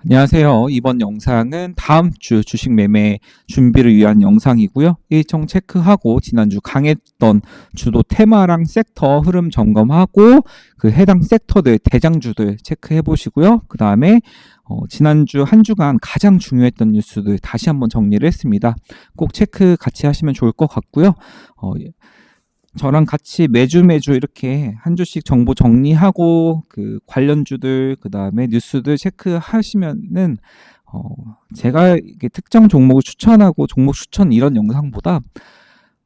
안녕하세요. 이번 영상은 다음 주 주식 매매 준비를 위한 영상이고요. 일정 체크하고 지난주 강했던 주도 테마랑 섹터 흐름 점검하고 그 해당 섹터들 대장주들 체크해 보시고요. 그 다음에 지난주 한 주간 가장 중요했던 뉴스들 다시 한번 정리를 했습니다. 꼭 체크 같이 하시면 좋을 것 같고요. 저랑 같이 매주 이렇게 한 주씩 정보 정리하고 그 관련주들 그다음에 뉴스들 체크하시면은 제가 이게 특정 종목을 추천하고 종목 추천 이런 영상보다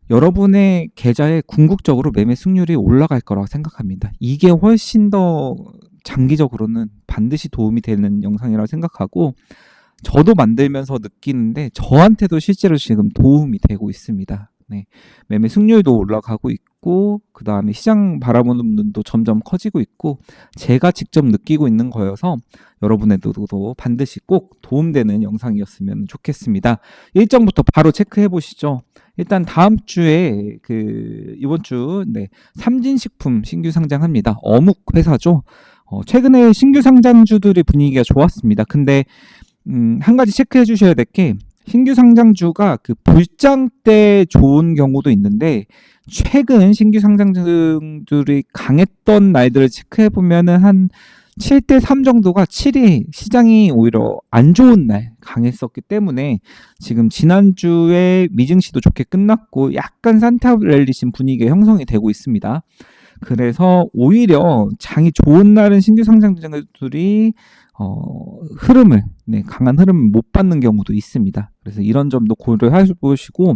여러분의 계좌에 궁극적으로 매매 승률이 올라갈 거라고 생각합니다. 이게 훨씬 더 장기적으로는 반드시 도움이 되는 영상이라고 생각하고 저도 만들면서 느끼는데 저한테도 실제로 지금 도움이 되고 있습니다. 네, 매매 승률도 올라가고 있고 그 다음에 시장 바라보는 눈도 점점 커지고 있고 제가 직접 느끼고 있는 거여서 여러분에게도 반드시 꼭 도움되는 영상이었으면 좋겠습니다. 일정부터 바로 체크해 보시죠. 일단 다음 주에 이번 주 삼진식품 신규 상장합니다. 어묵 회사죠. 최근에 신규 상장주들의 분위기가 좋았습니다. 근데 한 가지 체크해 주셔야 될 게 신규 상장주가 그 불장 때 좋은 경우도 있는데 최근 신규 상장주들이 강했던 날들을 체크해 보면은 한 7대 3 정도가 7이 시장이 오히려 안 좋은 날 강했었기 때문에 지금 지난주에 미증시도 좋게 끝났고 약간 산타랠리신 분위기가 형성이 되고 있습니다. 그래서 오히려 장이 좋은 날은 신규 상장주들이 흐름을 강한 흐름을 못 받는 경우도 있습니다. 그래서 이런 점도 고려해 보시고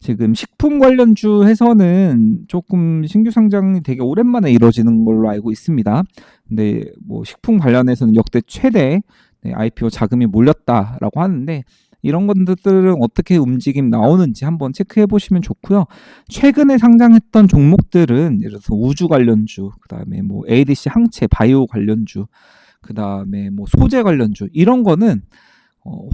지금 식품 관련주에서는 조금 신규 상장이 되게 오랜만에 이루어지는 걸로 알고 있습니다. 근데 뭐 식품 관련해서는 역대 최대 IPO 자금이 몰렸다라고 하는데 이런 것들은 어떻게 움직임 나오는지 한번 체크해 보시면 좋고요. 최근에 상장했던 종목들은 예를 들어서 우주 관련주, 그다음에 뭐 ADC 항체 바이오 관련주, 그다음에 뭐 소재 관련주 이런 거는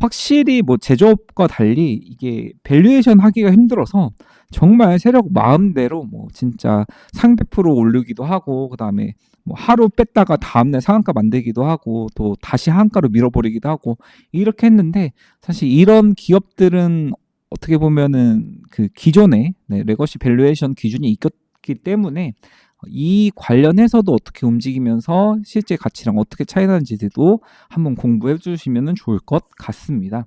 확실히 뭐 제조업과 달리 이게 밸류에이션 하기가 힘들어서 정말 세력 마음대로 뭐 진짜 상대프로 올리기도 하고 그다음에 뭐 하루 뺐다가 다음날 상한가 만들기도 하고 또 다시 하한가로 밀어버리기도 하고 이렇게 했는데 사실 이런 기업들은 어떻게 보면은 그 기존의 레거시 밸류에이션 기준이 있었기 때문에 이 관련해서도 어떻게 움직이면서 실제 가치랑 어떻게 차이 나는지도 한번 공부해 주시면 좋을 것 같습니다.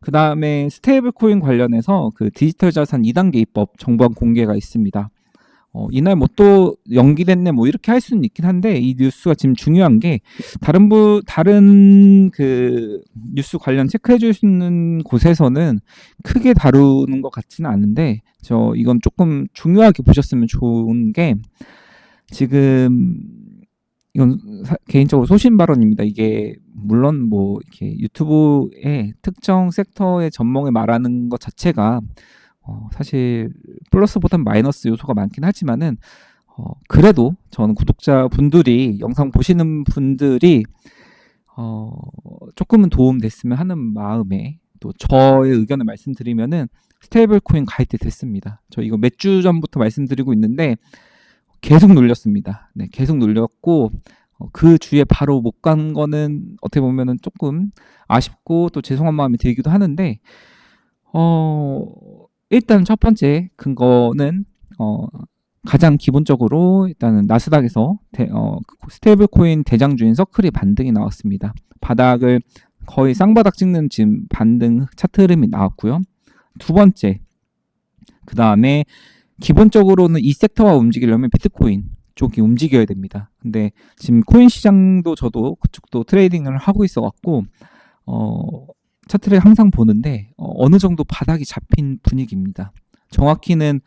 그 다음에 스테이블 코인 관련해서 그 디지털 자산 2단계 입법 정보안 공개가 있습니다. 이날 뭐 또 연기됐네 뭐 이렇게 할 수는 있긴 한데 이 뉴스가 지금 중요한 게 다른 그 뉴스 관련 체크해 주시는 곳에서는 크게 다루는 것 같지는 않은데 이건 조금 중요하게 보셨으면 좋은 게 지금 이건 개인적으로 소신 발언입니다. 이게 물론 뭐 이렇게 유튜브의 특정 섹터의 전망을 말하는 것 자체가 사실 플러스보단 마이너스 요소가 많긴 하지만은 그래도 저는 구독자 분들이 영상 보시는 분들이 조금은 도움 됐으면 하는 마음에 또 저의 의견을 말씀드리면은 스테이블 코인 가입돼 됐습니다. 저 이거 몇 주 전부터 말씀드리고 있는데 계속 눌렸습니다. 네, 계속 눌렸고 그 주에 바로 못 간 거는 어떻게 보면은 조금 아쉽고 또 죄송한 마음이 들기도 하는데 일단 첫 번째 근거는 가장 기본적으로 일단은 나스닥에서 스테이블 코인 대장주인 서클이 반등이 나왔습니다. 바닥을 거의 쌍바닥 찍는 지금 반등 차트 흐름이 나왔고요. 두 번째, 그 다음에 기본적으로는 이 섹터가 움직이려면 비트코인 쪽이 움직여야 됩니다. 근데 지금 코인 시장도 저도 그쪽도 트레이딩을 하고 있어 갖고 차트를 항상 보는데 어느 정도 바닥이 잡힌 분위기입니다. 정확히는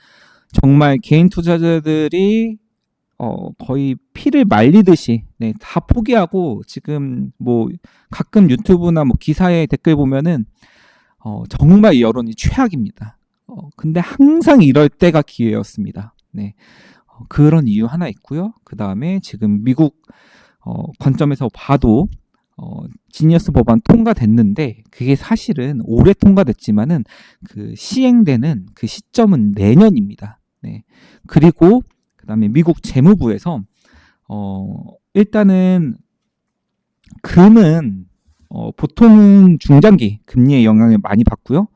정말 개인 투자자들이 거의 피를 말리듯이 다 포기하고 지금 뭐 가끔 유튜브나 뭐 기사에 댓글 보면은 정말 여론이 최악입니다. 근데 항상 이럴 때가 기회였습니다. 네. 그런 이유 하나 있고요. 그 다음에 지금 미국 관점에서 봐도 지니어스 법안 통과됐는데 그게 사실은 올해 통과됐지만은 그 시행되는 그 시점은 내년입니다. 네. 그리고 그다음에 미국 재무부에서 일단은 금은 보통 중장기 금리의 영향을 많이 받고요.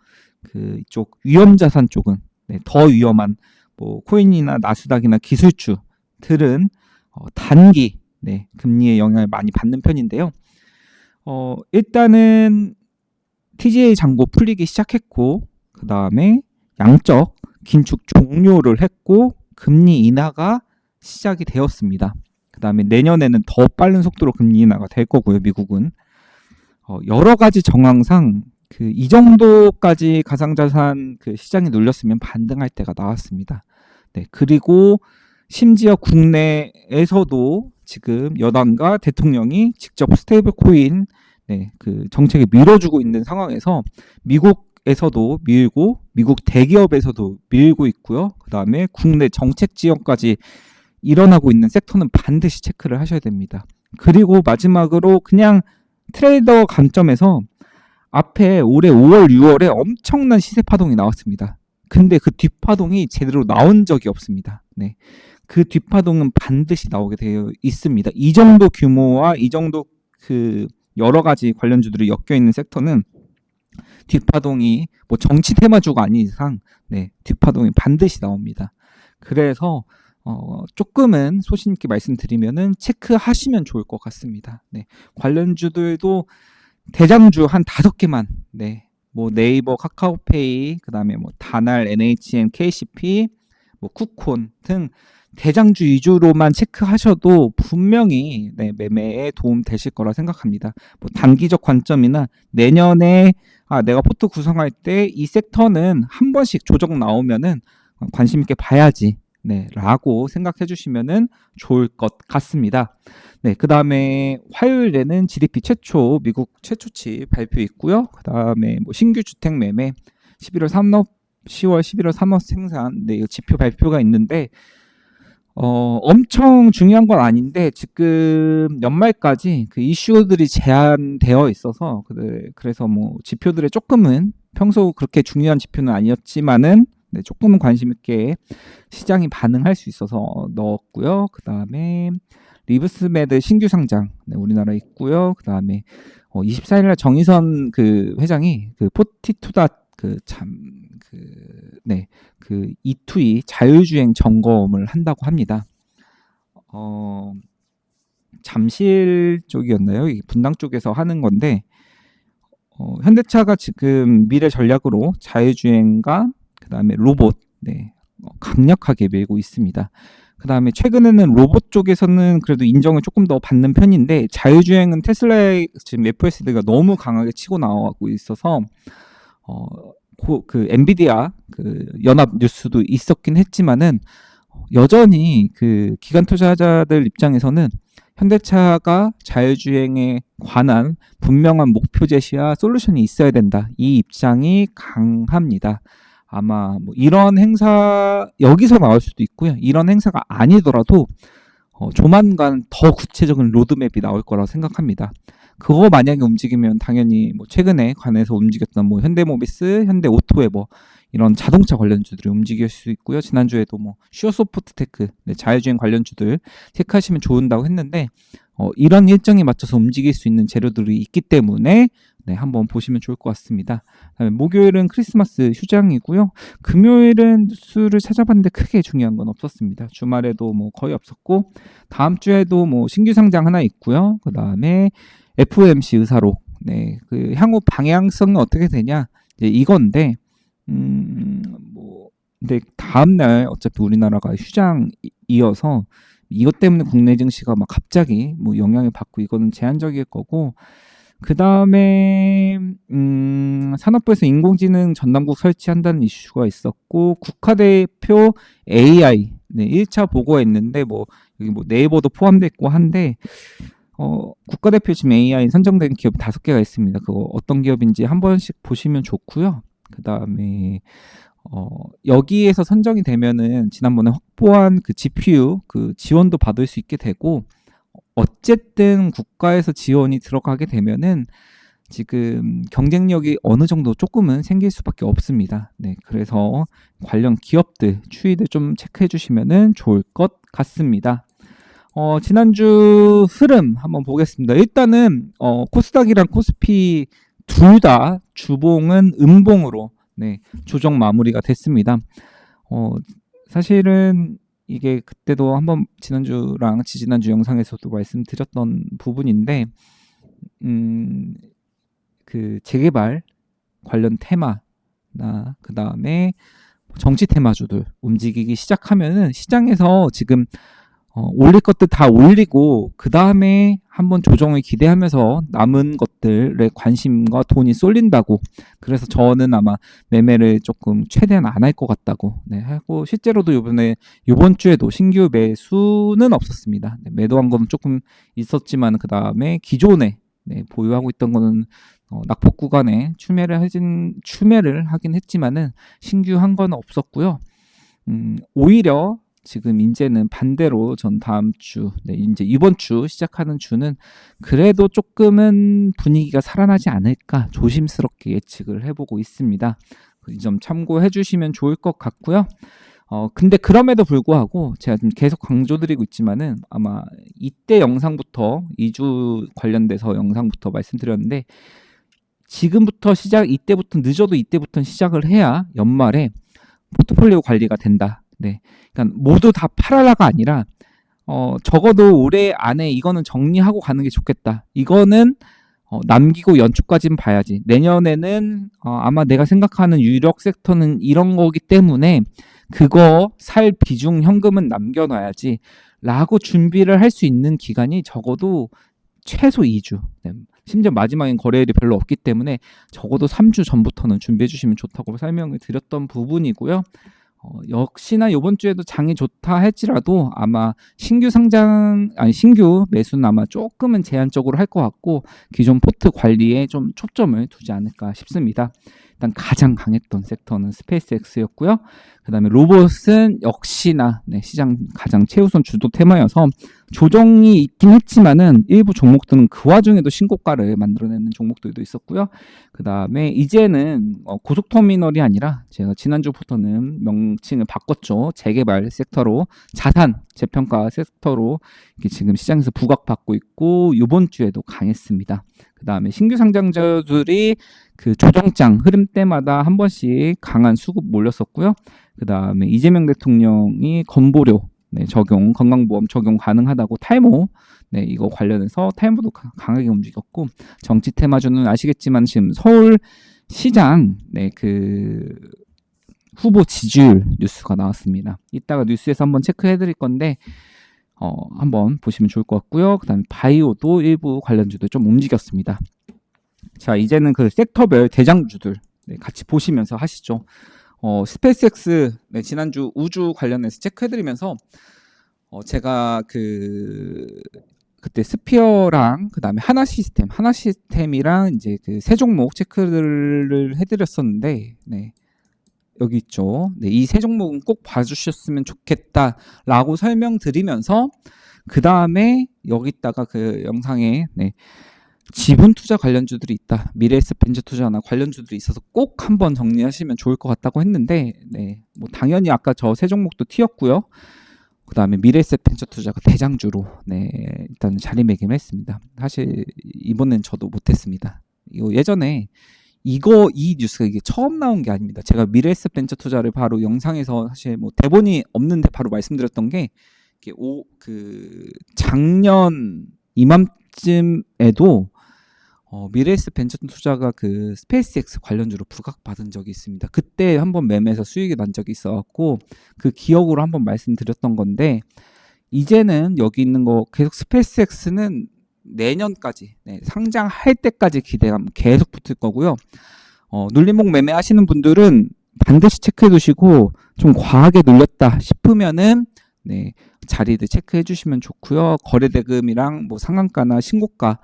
이쪽 위험 자산 쪽은 더 위험한 뭐 코인이나 나스닥이나 기술주들은 단기 금리의 영향을 많이 받는 편인데요. 일단은 TGA 잔고 풀리기 시작했고 그 다음에 양적 긴축 종료를 했고 금리 인하가 시작이 되었습니다. 그 다음에 내년에는 더 빠른 속도로 금리 인하가 될 거고요. 미국은 여러 가지 정황상 이 정도까지 가상자산 시장이 눌렸으면 반등할 때가 나왔습니다. 그리고 심지어 국내에서도 지금 여당과 대통령이 직접 스테이블 코인 정책을 밀어주고 있는 상황에서 미국에서도 밀고 미국 대기업에서도 밀고 있고요. 그 다음에 국내 정책 지원까지 일어나고 있는 섹터는 반드시 체크를 하셔야 됩니다. 그리고 마지막으로 그냥 트레이더 관점에서 앞에 올해 5월, 6월에 엄청난 시세 파동이 나왔습니다. 근데 그 뒷파동이 제대로 나온 적이 없습니다. 그 뒷파동은 반드시 나오게 되어 있습니다. 이 정도 규모와 이 정도 여러 가지 관련주들이 엮여 있는 섹터는 뒷파동이 뭐 정치 테마주가 아닌 이상 뒷파동이 반드시 나옵니다. 그래서 조금은 소신 있게 말씀드리면은 체크하시면 좋을 것 같습니다. 관련주들도 대장주 한 5개만 뭐 네이버, 카카오페이, 그다음에 뭐 다날, NHN, KCP, 뭐 쿠콘 등 대장주 위주로만 체크하셔도 분명히 매매에 도움 되실 거라 생각합니다. 뭐 단기적 관점이나 내년에 내가 포트 구성할 때 이 섹터는 한 번씩 조정 나오면은 관심 있게 봐야지 라고 생각해 주시면은 좋을 것 같습니다. 그 다음에 화요일에는 GDP 최초, 미국 최초치 발표 있고요. 그 다음에 뭐 신규 주택 매매 11월 3업, 10월 11월 3업 생산 이 지표 발표가 있는데 엄청 중요한 건 아닌데 지금 연말까지 이슈들이 제한되어 있어서 그래서 뭐 지표들에 조금은 평소 그렇게 중요한 지표는 아니었지만은 조금은 관심 있게 시장이 반응할 수 있어서 넣었고요. 그 다음에 리브스메드 신규 상장 우리나라 있고요. 그 다음에 24일날 정의선 회장이 포티투다 E2E 자율주행 점검을 한다고 합니다. 잠실 쪽이었나요? 분당 쪽에서 하는 건데 현대차가 지금 미래 전략으로 자율주행과 그 다음에 로봇 강력하게 밀고 있습니다. 그 다음에 최근에는 로봇 쪽에서는 그래도 인정을 조금 더 받는 편인데 자율주행은 테슬라의 지금 FSD가 너무 강하게 치고 나오고 있어서 엔비디아 연합 뉴스도 있었긴 했지만은 여전히 기관 투자자들 입장에서는 현대차가 자율주행에 관한 분명한 목표 제시와 솔루션이 있어야 된다. 이 입장이 강합니다. 아마 뭐 이런 행사 여기서 나올 수도 있고요. 이런 행사가 아니더라도 조만간 더 구체적인 로드맵이 나올 거라고 생각합니다. 그거 만약에 움직이면 당연히 뭐 최근에 관해서 움직였던 뭐 현대모비스, 현대오토웨버 이런 자동차 관련주들이 움직일 수 있고요. 지난주에도 뭐 슈어소프트테크 자율주행 관련주들 체크하시면 좋은다고 했는데 이런 일정에 맞춰서 움직일 수 있는 재료들이 있기 때문에 한번 보시면 좋을 것 같습니다. 그다음에 목요일은 크리스마스 휴장이고요. 금요일은 뉴스를 찾아봤는데 크게 중요한 건 없었습니다. 주말에도 뭐 거의 없었고 다음 주에도 뭐 신규 상장 하나 있고요. 그다음에 FOMC 의사록 향후 방향성은 어떻게 되냐 이제 이건데 근데 다음날 어차피 우리나라가 휴장이어서 이것 때문에 국내 증시가 막 갑자기 뭐 영향을 받고 이거는 제한적일 거고 그 다음에 산업부에서 인공지능 전담국 설치한다는 이슈가 있었고 국가대표 AI 1차 보고가 있는데 뭐 여기 뭐 네이버도 포함되어 있고 한데 국가대표 지금 AI 선정된 기업이 5개가 있습니다. 그거 어떤 기업인지 한 번씩 보시면 좋고요. 그 다음에 여기에서 선정이 되면은 지난번에 확보한 GPU 지원도 받을 수 있게 되고 어쨌든 국가에서 지원이 들어가게 되면은 지금 경쟁력이 어느 정도 조금은 생길 수밖에 없습니다. 그래서 관련 기업들 추이들 좀 체크해 주시면은 좋을 것 같습니다. 지난주 흐름 한번 보겠습니다. 일단은 코스닥이랑 코스피 둘 다 주봉은 음봉으로 네, 조정 마무리가 됐습니다. 사실은 이게 그때도 한번 지난주랑 지지난주 영상에서도 말씀드렸던 부분인데 그 재개발 관련 테마나 그 다음에 정치 테마주들 움직이기 시작하면은 시장에서 지금 올릴 것들 다 올리고 그 다음에 한번 조정을 기대하면서 남은 것들에 관심과 돈이 쏠린다고. 그래서 저는 아마 매매를 조금 최대한 안 할 것 같다고 하고, 실제로도 이번 주에도 신규 매수는 없었습니다. 매도한 거는 조금 있었지만 그 다음에 기존에 보유하고 있던 거는 낙폭 구간에 추매를 하긴 했지만은 신규 한 건 없었고요. 오히려 지금 이제는 반대로 전 다음 주, 이제 이번 주 시작하는 주는 그래도 조금은 분위기가 살아나지 않을까 조심스럽게 예측을 해보고 있습니다. 이 점 참고해 주시면 좋을 것 같고요. 근데 그럼에도 불구하고 제가 지금 계속 강조드리고 있지만은 아마 이때 영상부터 2주 관련돼서 영상부터 말씀드렸는데 지금부터 이때부터 늦어도 이때부터 시작을 해야 연말에 포트폴리오 관리가 된다. 그러니까 모두 다 팔아라가 아니라 적어도 올해 안에 이거는 정리하고 가는 게 좋겠다. 이거는 남기고 연초까지는 봐야지. 내년에는 아마 내가 생각하는 유력 섹터는 이런 거기 때문에 그거 살 비중 현금은 남겨놔야지 라고 준비를 할 수 있는 기간이 적어도 최소 2주. 심지어 마지막엔 거래일이 별로 없기 때문에 적어도 3주 전부터는 준비해 주시면 좋다고 설명을 드렸던 부분이고요. 역시나 이번 주에도 장이 좋다 할지라도 아마 신규 매수는 아마 조금은 제한적으로 할 것 같고 기존 포트 관리에 좀 초점을 두지 않을까 싶습니다. 일단 가장 강했던 섹터는 스페이스X였고요. 그 다음에 로봇은 역시나 시장 가장 최우선 주도 테마여서 조정이 있긴 했지만은 일부 종목들은 그 와중에도 신고가를 만들어내는 종목들도 있었고요. 그 다음에 이제는 고속터미널이 아니라 제가 지난주부터는 명칭을 바꿨죠. 재개발 섹터로 자산 재평가 섹터로 지금 시장에서 부각받고 있고 이번 주에도 강했습니다. 그 다음에 신규 상장자들이 그 조정장 흐름 때마다 한 번씩 강한 수급 몰렸었고요. 그 다음에 이재명 대통령이 건보료 적용, 건강보험 적용 가능하다고 탈모 이거 관련해서 탈모도 강하게 움직였고, 정치 테마주는 아시겠지만 지금 서울 시장 그 후보 지지율 뉴스가 나왔습니다. 이따가 뉴스에서 한번 체크해 드릴 건데 한번 보시면 좋을 것 같고요. 그 다음에 바이오도 일부 관련주도 좀 움직였습니다. 자, 이제는 그 섹터별 대장주들 같이 보시면서 하시죠. 스페이스X 지난주 우주 관련해서 체크해드리면서 제가 그때 스피어랑 그 다음에 하나시스템이랑 이제 그 세 종목 체크를 해드렸었는데 여기 있죠. 이 세 종목은 꼭 봐주셨으면 좋겠다라고 설명드리면서 그 다음에 여기다가 그 영상에 지분 투자 관련주들이 있다. 미래에셋 벤처투자나 관련주들이 있어서 꼭 한번 정리하시면 좋을 것 같다고 했는데 뭐 당연히 아까 저 세 종목도 튀었고요. 그 다음에 미래에셋 벤처투자가 대장주로 일단 자리매김을 했습니다. 사실 이번엔 저도 못했습니다. 이거 예전에 이 뉴스가 이게 처음 나온 게 아닙니다. 제가 미래에셋 벤처투자를 바로 영상에서 사실 뭐 대본이 없는데 바로 말씀드렸던 게 작년 이맘쯤에도 미래에셋 벤처투자가 그 스페이스X 관련주로 부각받은 적이 있습니다. 그때 한번 매매해서 수익이 난 적이 있어갖고 그 기억으로 한번 말씀드렸던 건데, 이제는 여기 있는 거 계속 스페이스X는 내년까지 상장할 때까지 기대감 계속 붙을 거고요. 눌림목 매매 하시는 분들은 반드시 체크해 두시고 좀 과하게 눌렸다 싶으면은 자리들 체크해 주시면 좋고요. 거래대금이랑 뭐 상한가나 신고가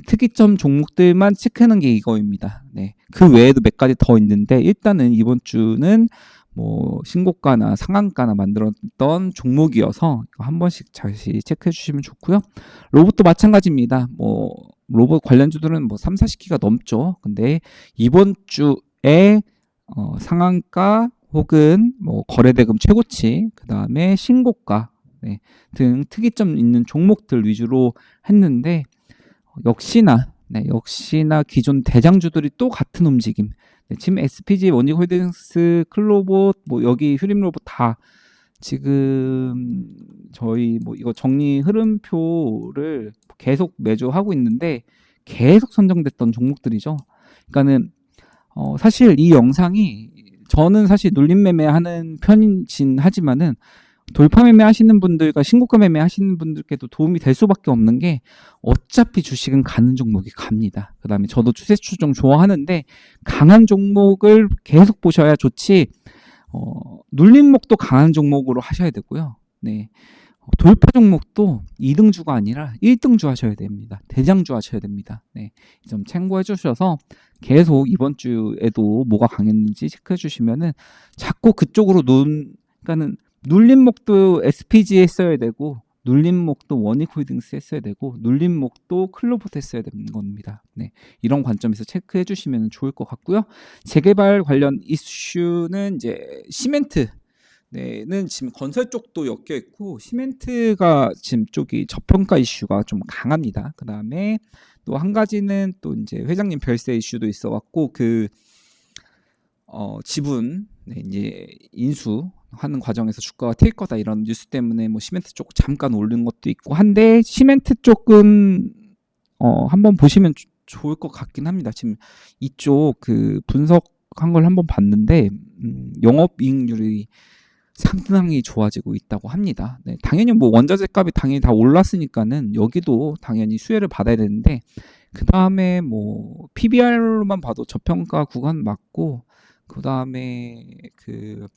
특이점 종목들만 체크하는 게 이거입니다. 그 외에도 몇 가지 더 있는데 일단은 이번 주는 뭐 신고가나 상한가나 만들었던 종목이어서 한 번씩 다시 체크해 주시면 좋고요. 로봇도 마찬가지입니다. 뭐 로봇 관련주들은 뭐 3, 40기가 넘죠. 근데 이번 주에 상한가 혹은 뭐 거래대금 최고치, 그 다음에 신고가 네, 등 특이점 있는 종목들 위주로 했는데 역시나 기존 대장주들이 또 같은 움직임. 네, 지금 SPG, 원익홀딩스, 클로봇, 뭐 여기 휴림로봇 다 지금 저희 뭐 이거 정리 흐름표를 계속 매주 하고 있는데 계속 선정됐던 종목들이죠. 그러니까는 사실 이 영상이 저는 사실 눌림 매매하는 편이긴 하지만은 돌파 매매 하시는 분들과 신고가 매매 하시는 분들께도 도움이 될 수밖에 없는 게 어차피 주식은 가는 종목이 갑니다. 그 다음에 저도 추세 추종 좋아하는데 강한 종목을 계속 보셔야 좋지 눌림목도 강한 종목으로 하셔야 되고요. 네. 돌파 종목도 2등주가 아니라 1등주 하셔야 됩니다. 대장주 하셔야 됩니다. 네. 이 점 참고해 주셔서 계속 이번 주에도 뭐가 강했는지 체크해 주시면은 자꾸 그쪽으로 그러니까는 눌림목도 SPG 했어야 되고 눌림목도 원익홀딩스 했어야 되고 눌림목도 클로봇 했어야 되는 겁니다. 네, 이런 관점에서 체크해 주시면 좋을 것 같고요. 재개발 관련 이슈는 이제 시멘트 는 지금 건설 쪽도 엮여 있고 시멘트가 지금 쪽이 저평가 이슈가 좀 강합니다. 그 다음에 또 한 가지는 또 이제 회장님 별세 이슈도 있어 갖고 그 지분 이제 인수하는 과정에서 주가가 튈 거다 이런 뉴스 때문에 뭐 시멘트 쪽 잠깐 오른 것도 있고 한데 시멘트 쪽은 한번 보시면 좋을 것 같긴 합니다. 지금 이쪽 그 분석한 걸 한번 봤는데 영업이익률이 상당히 좋아지고 있다고 합니다. 네, 당연히 뭐 원자재 값이 당연히 다 올랐으니까는 여기도 당연히 수혜를 받아야 되는데 그 다음에 뭐 PBR로만 봐도 저평가 구간 맞고 그 다음에 그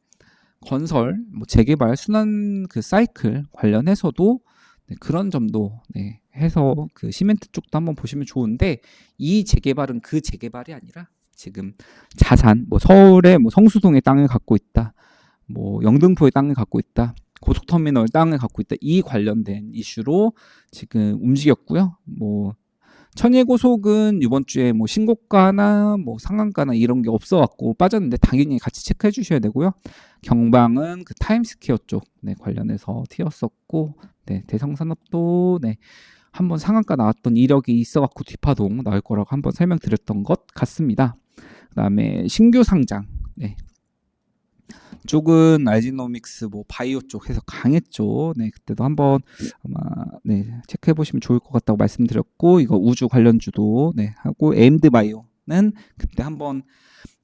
건설, 뭐 재개발, 순환 그 사이클 관련해서도 그런 점도 해서 그 시멘트 쪽도 한번 보시면 좋은데 이 재개발은 그 재개발이 아니라 지금 자산, 뭐 서울에 뭐 성수동에 땅을 갖고 있다, 뭐 영등포에 땅을 갖고 있다, 고속터미널 땅을 갖고 있다, 이 관련된 이슈로 지금 움직였고요. 뭐 천일고속은 이번 주에 뭐 신고가나 뭐 상한가나 이런 게 없어갖고 빠졌는데 당연히 같이 체크해 주셔야 되고요. 경방은 그 타임스퀘어 쪽 관련해서 튀었었고, 대성산업도 한번 상한가 나왔던 이력이 있어갖고 뒷파동 나올 거라고 한번 설명드렸던 것 같습니다. 그다음에 신규 상장 쪽은 알지노믹스 뭐 바이오 쪽 해서 강했죠. 그때도 한번 아마 체크해 보시면 좋을 것 같다고 말씀드렸고, 이거 우주 관련주도 하고 AMD 바이오는 그때 한번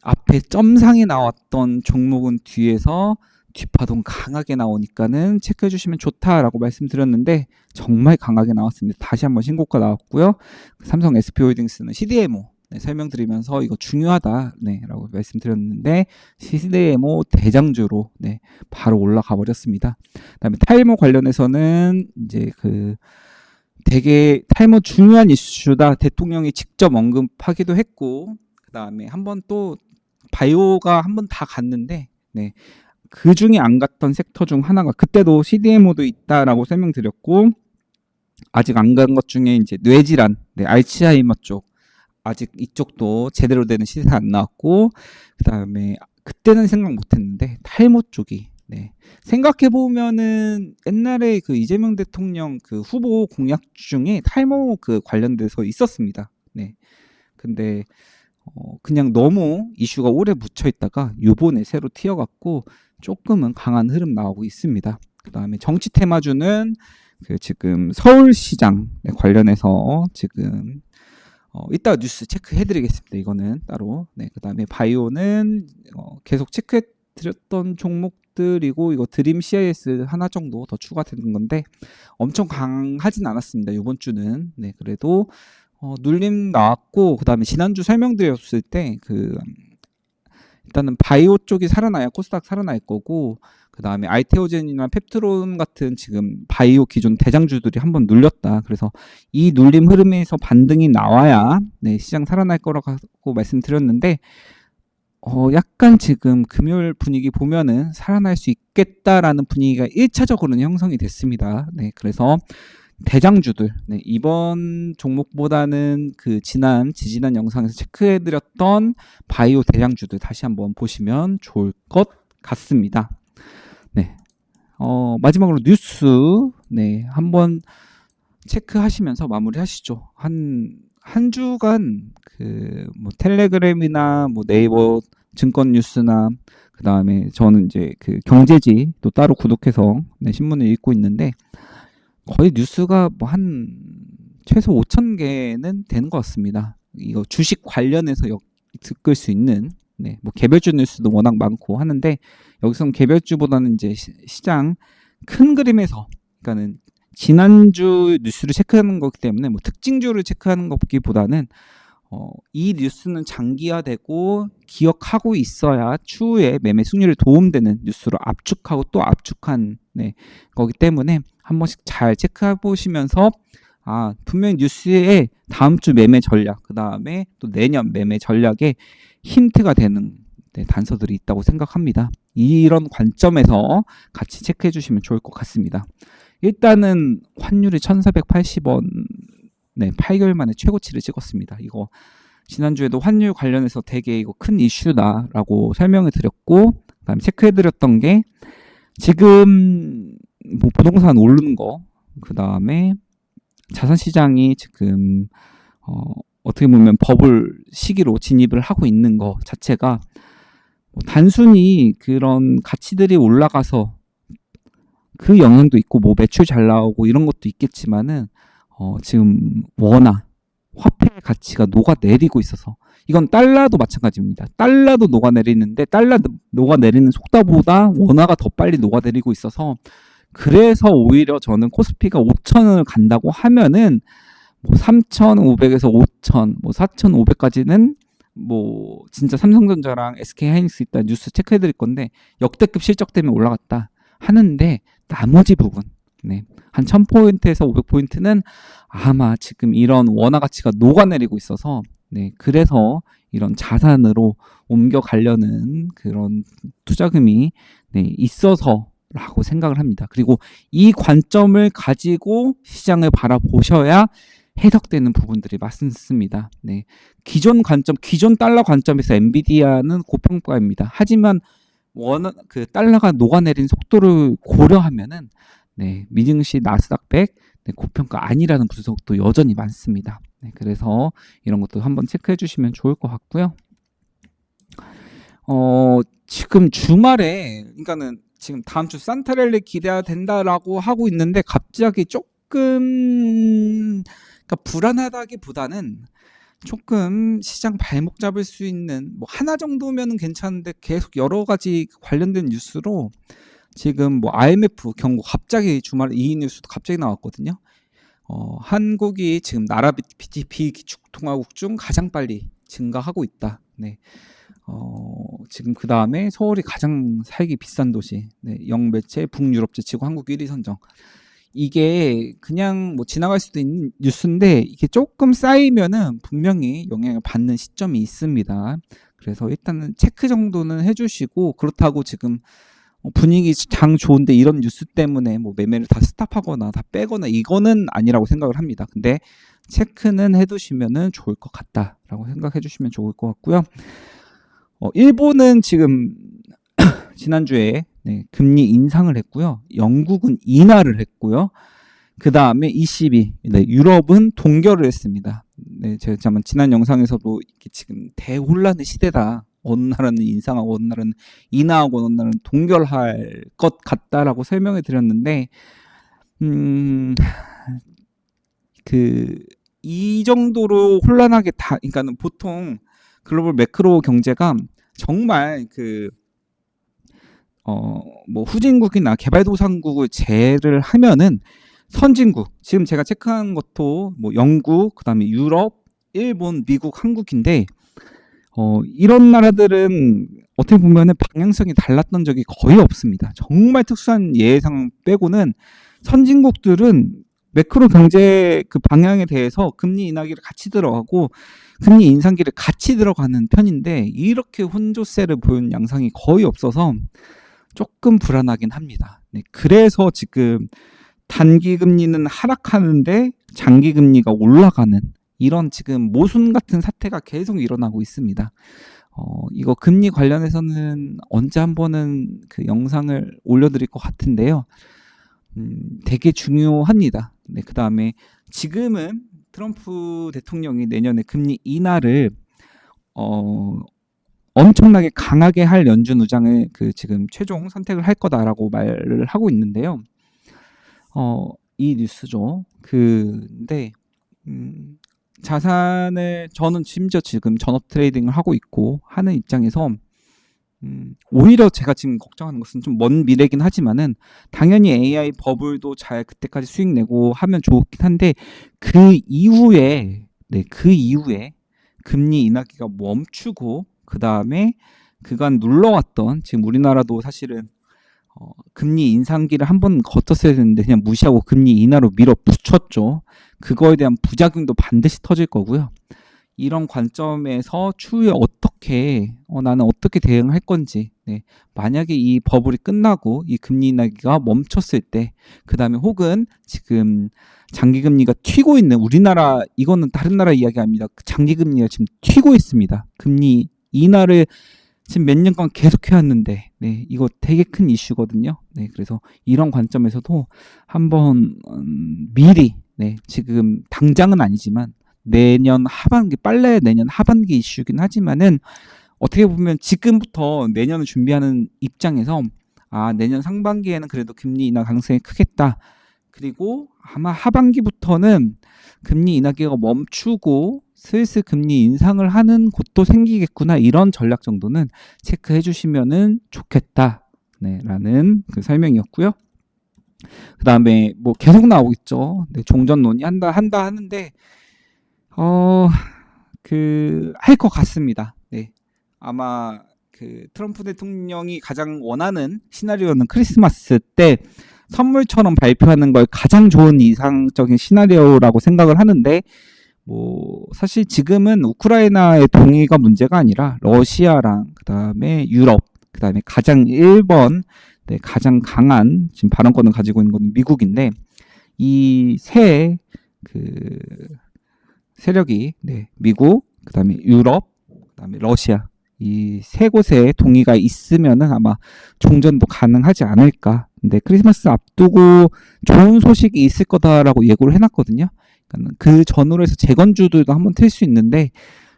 앞에 점상에 나왔던 종목은 뒤에서 뒷파동 강하게 나오니까는 체크해 주시면 좋다라고 말씀드렸는데 정말 강하게 나왔습니다. 다시 한번 신고가 나왔고요. 삼성 SP홀딩스는 CDMO 설명드리면서 이거 중요하다라고 말씀드렸는데 CDMO 대장주로 바로 올라가 버렸습니다. 그다음에 탈모 관련해서는 이제 그 되게 탈모 중요한 이슈다 대통령이 직접 언급하기도 했고, 그다음에 한번 또 바이오가 한번 다 갔는데 그 중에 안 갔던 섹터 중 하나가 그때도 CDMO도 있다라고 설명드렸고, 아직 안 간 것 중에 이제 뇌질환, 알츠하이머 쪽 아직 이쪽도 제대로 되는 시세가 안 나왔고, 그 다음에 그때는 생각 못했는데 탈모 쪽이 생각해 보면은 옛날에 그 이재명 대통령 그 후보 공약 중에 탈모 그 관련돼서 있었습니다. 근데 그냥 너무 이슈가 오래 묻혀 있다가 요번에 새로 튀어갖고 조금은 강한 흐름 나오고 있습니다. 그 다음에 정치 테마주는 그 지금 서울시장 관련해서 지금 이따 뉴스 체크해드리겠습니다. 이거는 따로. 그 다음에 바이오는 계속 체크해드렸던 종목들이고, 이거 드림 CIS 하나 정도 더 추가되는 건데 엄청 강하진 않았습니다. 이번 주는. 그래도 눌림 나왔고, 그 다음에 지난주 설명드렸을 때 일단은 바이오 쪽이 살아나야 코스닥 살아날 거고, 그 다음에 알테오젠이나 펩트론 같은 지금 바이오 기존 대장주들이 한번 눌렸다. 그래서 이 눌림 흐름에서 반등이 나와야 시장 살아날 거라고 말씀드렸는데 약간 지금 금요일 분위기 보면은 살아날 수 있겠다라는 분위기가 1차적으로는 형성이 됐습니다. 그래서 대장주들 이번 종목보다는 그 지지난 영상에서 체크해드렸던 바이오 대장주들 다시 한번 보시면 좋을 것 같습니다. 마지막으로 뉴스, 네, 한번 체크하시면서 마무리하시죠. 한 주간 뭐 텔레그램이나 뭐 네이버 증권 뉴스나 그다음에 저는 이제 경제지 또 따로 구독해서 네, 신문을 읽고 있는데 거의 뉴스가 뭐 최소 5,000개는 되는 것 같습니다. 이거 주식 관련해서 듣을 수 있는 네, 뭐 개별주 뉴스도 워낙 많고 하는데 여기서는 개별주보다는 이제 시장 큰 그림에서 그러니까는 지난주 뉴스를 체크하는 거기 때문에 뭐 특징주를 체크하는 것보다는 이 뉴스는 장기화되고 기억하고 있어야 추후에 매매 승률에 도움되는 뉴스로 압축하고 또 압축한 네, 거기 때문에 한 번씩 잘 체크해 보시면서 분명히 뉴스에 다음 주 매매 전략, 그 다음에 또 내년 매매 전략에 힌트가 되는 네, 단서들이 있다고 생각합니다. 이런 관점에서 같이 체크해 주시면 좋을 것 같습니다. 일단은 환율이 1,480원, 네, 8개월 만에 최고치를 찍었습니다. 이거 지난주에도 환율 관련해서 되게 이거 큰 이슈다라고 설명을 드렸고, 그다음에 체크해 드렸던 게 지금 뭐 부동산 오르는 거, 그다음에 자산 시장이 지금 어떻게 보면 버블 시기로 진입을 하고 있는 거 자체가 뭐 단순히 그런 가치들이 올라가서 그 영향도 있고 뭐 매출 잘 나오고 이런 것도 있겠지만은 지금 원화 화폐 가치가 녹아내리고 있어서 이건 달러도 마찬가지입니다. 달러도 녹아내리는데 달러 녹아내리는 속도보다 원화가 더 빨리 녹아내리고 있어서 그래서 오히려 저는 코스피가 5,000을 간다고 하면은 뭐 3,500에서 5,000, 뭐 4,500까지는 뭐 진짜 삼성전자랑 SK하이닉스 있다 뉴스 체크해 드릴 건데 역대급 실적 때문에 올라갔다 하는데 나머지 부분 네, 한 1,000포인트에서 500포인트는 아마 지금 이런 원화 가치가 녹아내리고 있어서 네, 그래서 이런 자산으로 옮겨가려는 그런 투자금이 네, 있어서 라고 생각을 합니다. 그리고 이 관점을 가지고 시장을 바라보셔야 해석되는 부분들이 많습니다. 네. 기존 달러 관점에서 엔비디아는 고평가입니다. 하지만 달러가 녹아내린 속도를 고려하면은 네, 미증시 나스닥 100 네, 고평가 아니라는 분석도 여전히 많습니다. 네, 그래서 이런 것도 한번 체크해 주시면 좋을 것 같고요. 지금 주말에 그러니까는 지금 다음 주 산타랠리 기대된다라고 하고 있는데 갑자기 조금 그러니까 불안하다기보다는 조금 시장 발목 잡을 수 있는 뭐 하나 정도면은 괜찮은데 계속 여러 가지 관련된 뉴스로 지금 뭐 IMF 경고 갑자기 주말에 이 뉴스도 갑자기 나왔거든요. 한국이 지금 나라 비기축통화국 중 가장 빨리 증가하고 있다. 네. 지금 그 다음에 서울이 가장 살기 비싼 도시, 네, 영매체 북유럽 제치고 한국 1위 선정. 이게 그냥 뭐 지나갈 수도 있는 뉴스인데 이게 조금 쌓이면은 분명히 영향을 받는 시점이 있습니다. 그래서 일단은 체크 정도는 해주시고 그렇다고 지금 분위기 장 좋은데 이런 뉴스 때문에 뭐 매매를 다 스탑하거나 다 빼거나 이거는 아니라고 생각을 합니다. 근데 체크는 해두시면은 좋을 것 같다라고 생각해 주시면 좋을 것 같고요. 일본은 지금 지난주에 네, 금리 인상을 했고요. 영국은 인하를 했고요. 그 다음에 ECB, 네, 유럽은 동결을 했습니다. 네, 제가 지난 영상에서도 이렇게 지금 대혼란의 시대다. 어느 나라는 인상하고 어느 나라는 인하하고 어느 나라는 동결할 것 같다라고 설명해 드렸는데, 이 정도로 혼란하게 그러니까는 보통 글로벌 매크로 경제가 정말 뭐 후진국이나 개발도상국을 제외를 하면은 선진국, 지금 제가 체크한 것도 뭐 영국, 그다음에 유럽, 일본, 미국, 한국인데 이런 나라들은 어떻게 보면은 방향성이 달랐던 적이 거의 없습니다. 정말 특수한 예상 빼고는 선진국들은 매크로 경제 방향에 대해서 금리 인하기를 같이 들어가고 금리 인상기를 같이 들어가는 편인데 이렇게 혼조세를 보인 양상이 거의 없어서 조금 불안하긴 합니다. 네, 그래서 지금 단기 금리는 하락하는데 장기 금리가 올라가는 이런 지금 모순 같은 사태가 계속 일어나고 있습니다. 이거 금리 관련해서는 언제 한번은 그 영상을 올려드릴 것 같은데요. 되게 중요합니다. 네, 그 다음에 지금은 트럼프 대통령이 내년에 금리 인하를 엄청나게 강하게 할 연준 의장을 그 지금 최종 선택을 할 거다라고 말을 하고 있는데요. 이 뉴스죠. 근데 자산을 저는 심지어 지금 전업 트레이딩을 하고 있고 하는 입장에서 오히려 제가 지금 걱정하는 것은 좀 먼 미래긴 하지만은 당연히 AI 버블도 잘 그때까지 수익 내고 하면 좋긴 한데 그 이후에 금리 인하기가 멈추고 그 다음에 그간 눌러왔던 지금 우리나라도 사실은 금리 인상기를 한번 거쳤어야 되는데 그냥 무시하고 금리 인하로 밀어붙였죠. 그거에 대한 부작용도 반드시 터질 거고요. 이런 관점에서 추후에 나는 어떻게 대응할 건지, 만약에 이 버블이 끝나고 이 금리 인하기가 멈췄을 때, 그 다음에 혹은 지금 장기금리가 튀고 있는 우리나라, 이거는 다른 나라 이야기 아닙니다. 장기금리가 지금 튀고 있습니다. 금리 인하를 지금 몇 년간 계속 해왔는데, 이거 되게 큰 이슈거든요. 그래서 이런 관점에서도 한번 미리, 지금 당장은 아니지만 내년 하반기, 빨래 내년 하반기 이슈긴 하지만은 어떻게 보면 지금부터 내년을 준비하는 입장에서 내년 상반기에는 그래도 금리 인하 가능성이 크겠다. 그리고 아마 하반기부터는 금리 인하기가 멈추고 슬슬 금리 인상을 하는 곳도 생기겠구나. 이런 전략 정도는 체크해 주시면은 좋겠다. 라는 그 설명이었고요. 그 다음에 뭐 계속 나오고 있죠. 종전 논의한다 하는데 할 것 같습니다. 아마 그 트럼프 대통령이 가장 원하는 시나리오는 크리스마스 때 선물처럼 발표하는 걸 가장 좋은 이상적인 시나리오라고 생각을 하는데, 뭐 사실 지금은 우크라이나의 동의가 문제가 아니라 러시아랑 그다음에 유럽, 그다음에 가장 가장 강한 지금 발언권을 가지고 있는 건 미국인데, 이 세 그 세력이 미국, 그다음에 유럽, 그다음에 러시아, 이 세 곳에 동의가 있으면은 아마 종전도 가능하지 않을까. 근데 크리스마스 앞두고 좋은 소식이 있을 거다라고 예고를 해놨거든요. 그 전후로 해서 재건주들도 한번 틀 수 있는데,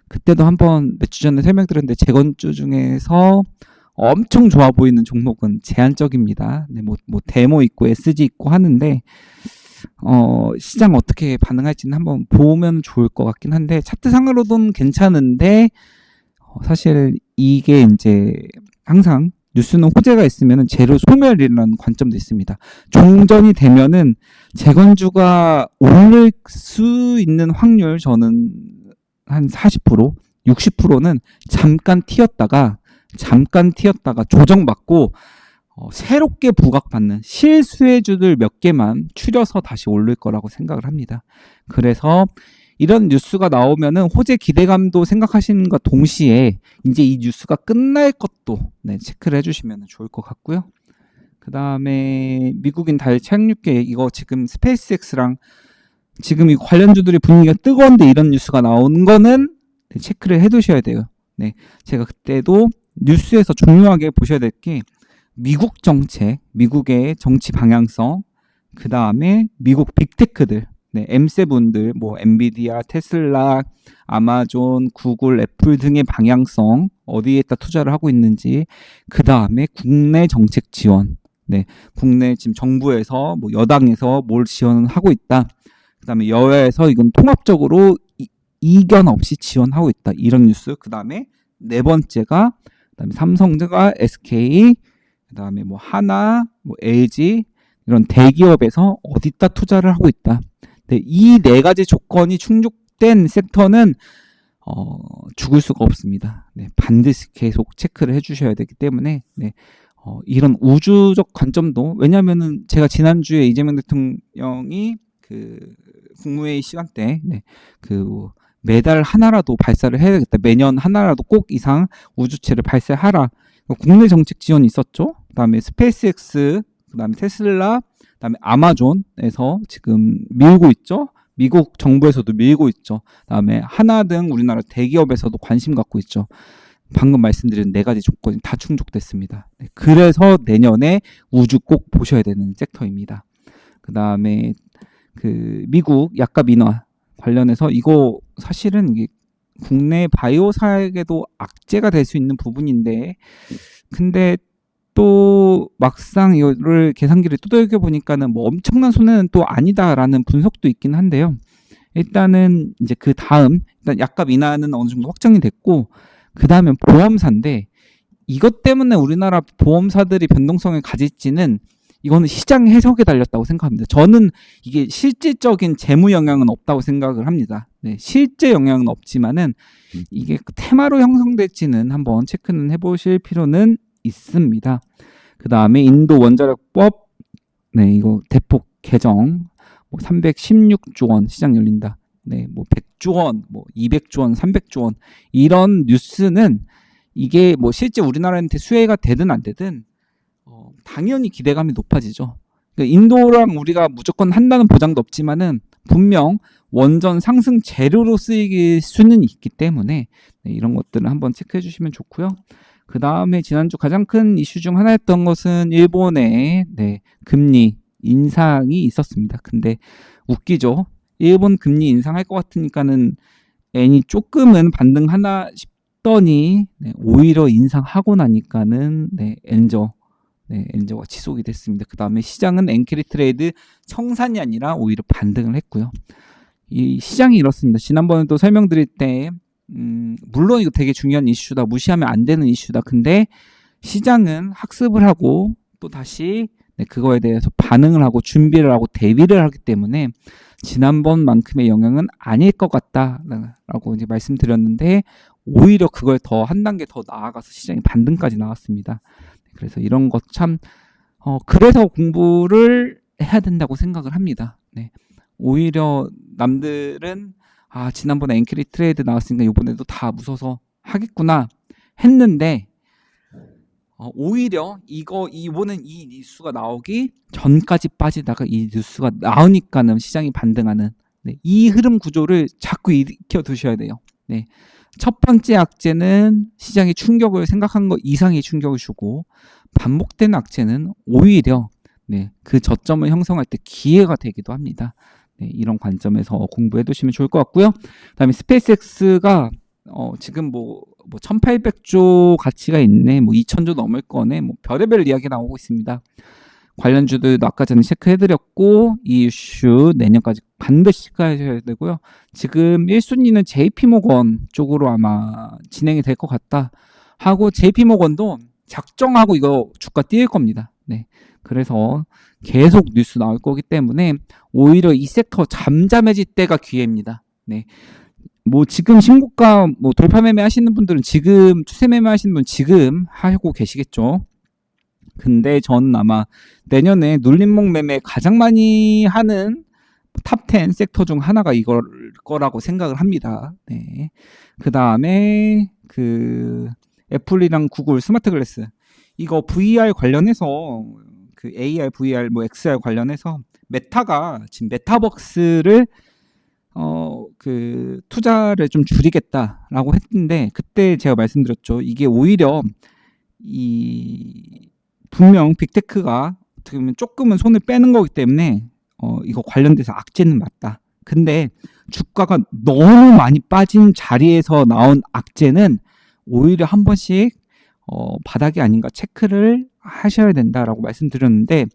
그때도 한번 몇 주 전에 설명드렸는데 재건주 중에서 엄청 좋아 보이는 종목은 제한적입니다. 뭐 데모 있고 SG 있고 하는데 시장 어떻게 반응할지는 한번 보면 좋을 것 같긴 한데, 차트상으로는 괜찮은데 사실 이게 이제 항상 뉴스는 호재가 있으면 재료 소멸이라는 관점도 있습니다. 종전이 되면은 재건주가 오를 수 있는 확률, 저는 한 40%, 60%는 잠깐 튀었다가 조정받고 새롭게 부각받는 실수혜주들 몇 개만 추려서 다시 오를 거라고 생각을 합니다. 그래서 이런 뉴스가 나오면은 호재 기대감도 생각하시는과 동시에 이제 이 뉴스가 끝날 것도 체크를 해주시면 좋을 것 같고요. 그 다음에 미국인 달 착륙 계획, 이거 지금 스페이스X랑 지금 이 관련주들이 분위기가 뜨거운데 이런 뉴스가 나오는 거는 체크를 해두셔야 돼요. 제가 그때도 뉴스에서 중요하게 보셔야 될 게 미국 정책, 미국의 정치 방향성, 그 다음에 미국 빅테크들, M7들, 뭐 엔비디아, 테슬라, 아마존, 구글, 애플 등의 방향성, 어디에다 투자를 하고 있는지, 그 다음에 국내 정책 지원, 국내 지금 정부에서 뭐 여당에서 뭘 지원을 하고 있다. 그 다음에 여야에서 이건 통합적으로 이견 없이 지원하고 있다. 이런 뉴스. 그 다음에 네 번째가 그다음에 삼성과 SK, 그다음에 뭐 하나, 뭐 LG 이런 대기업에서 어디다 투자를 하고 있다. 이 네 가지 조건이 충족된 섹터는 죽을 수가 없습니다. 반드시 계속 체크를 해주셔야 되기 때문에 이런 우주적 관점도, 왜냐하면은 제가 지난주에 이재명 대통령이 그 국무회의 시간 때 매달 하나라도 발사를 해야겠다. 매년 하나라도 꼭 이상 우주체를 발사하라. 국내 정책 지원이 있었죠. 그다음에 스페이스X, 그다음에 테슬라, 그다음에 아마존에서 지금 밀고 있죠. 미국 정부에서도 밀고 있죠. 그다음에 하나 등 우리나라 대기업에서도 관심 갖고 있죠. 방금 말씀드린 4가지 조건이 다 충족됐습니다. 네, 그래서 내년에 우주 꼭 보셔야 되는 섹터입니다. 그다음에 그 미국 약값 인하 관련해서 이거 사실은 이게 국내 바이오사에게도 악재가 될 수 있는 부분인데, 근데 또 막상 이거를 계산기를 두들겨 보니까는 뭐 엄청난 손해는 또 아니다라는 분석도 있긴 한데요. 일단은 이제 그 다음 일단 약값 인하는 어느 정도 확정이 됐고, 그 다음엔 보험사인데, 이것 때문에 우리나라 보험사들이 변동성을 가질지는 이거는 시장 해석에 달렸다고 생각합니다. 저는 이게 실질적인 재무 영향은 없다고 생각을 합니다. 네, 실제 영향은 없지만은 이게 테마로 형성될지는 한번 체크는 해보실 필요는 있습니다. 그 다음에 인도 원자력법, 네, 이거 대폭 개정, 뭐 316조 원 시장 열린다. 네, 뭐 100조 원, 뭐 200조 원, 300조 원 이런 뉴스는 이게 뭐 실제 우리나라한테 수혜가 되든 안 되든 당연히 기대감이 높아지죠. 그러니까 인도랑 우리가 무조건 한다는 보장도 없지만은 분명 원전 상승 재료로 쓰일 수는 있기 때문에 네, 이런 것들은 한번 체크해 주시면 좋고요. 그 다음에 지난주 가장 큰 이슈 중 하나였던 것은 일본의 네, 금리 인상이 있었습니다. 근데 웃기죠. 일본 금리 인상할 것 같으니까는 엔이 조금은 반등하나 싶더니 네, 오히려 인상하고 나니까는 네, 엔저가 지속이 됐습니다. 그 다음에 시장은 엔캐리 트레이드 청산이 아니라 오히려 반등을 했고요. 이 시장이 이렇습니다. 지난번에도 설명드릴 때 물론 이거 되게 중요한 이슈다, 무시하면 안 되는 이슈다. 근데 시장은 학습을 하고 또 다시 네, 그거에 대해서 반응을 하고 준비를 하고 대비를 하기 때문에 지난번만큼의 영향은 아닐 것 같다라고 이제 말씀드렸는데, 오히려 그걸 더 한 단계 더 나아가서 시장이 반등까지 나왔습니다. 그래서 이런 것 참 그래서 공부를 해야 된다고 생각을 합니다. 네. 오히려 남들은 지난번에 엔캐리 트레이드 나왔으니까 이번에도 다 무서워서 하겠구나 했는데, 오히려 이번엔 이 뉴스가 나오기 전까지 빠지다가 이 뉴스가 나오니까는 시장이 반등하는 네, 이 흐름 구조를 자꾸 익혀 두셔야 돼요. 네. 첫 번째 악재는 시장이 충격을 생각한 것 이상의 충격을 주고, 반복된 악재는 오히려 네, 그 저점을 형성할 때 기회가 되기도 합니다. 네, 이런 관점에서 공부해 두시면 좋을 것 같고요. 그다음에 스페이스X가 지금 뭐 1,800조 가치가 있네, 뭐 2,000조 넘을 거네, 뭐 별의별 이야기 나오고 있습니다. 관련주들도 아까 전에 체크해드렸고, 이 이슈 내년까지 반드시 체크하셔야 되고요. 지금 1순위는 JP모건 쪽으로 아마 진행이 될 것 같다 하고, JP모건도 작정하고 이거 주가 뛸 겁니다. 네, 그래서 계속 뉴스 나올 거기 때문에 오히려 이 섹터 잠잠해질 때가 기회입니다. 네. 뭐 지금 신고가 뭐 돌파 매매 하시는 분들은 지금, 추세 매매 하시는 분은 지금 하고 계시겠죠. 근데 저는 아마 내년에 눌림목 매매 가장 많이 하는 탑10 섹터 중 하나가 이걸 거라고 생각을 합니다. 네. 그 다음에 그 애플이랑 구글 스마트 글래스, 이거 VR 관련해서 그 AR, VR, 뭐 XR 관련해서 메타가 지금 메타버스를 그 투자를 좀 줄이겠다라고 했는데, 그때 제가 말씀드렸죠. 이게 오히려 분명 빅테크가 어떻게 보면 조금은 손을 빼는 거기 때문에 이거 관련돼서 악재는 맞다. 근데 주가가 너무 많이 빠진 자리에서 나온 악재는 오히려 한 번씩 바닥이 아닌가 체크를 하셔야 된다라고 말씀드렸는데,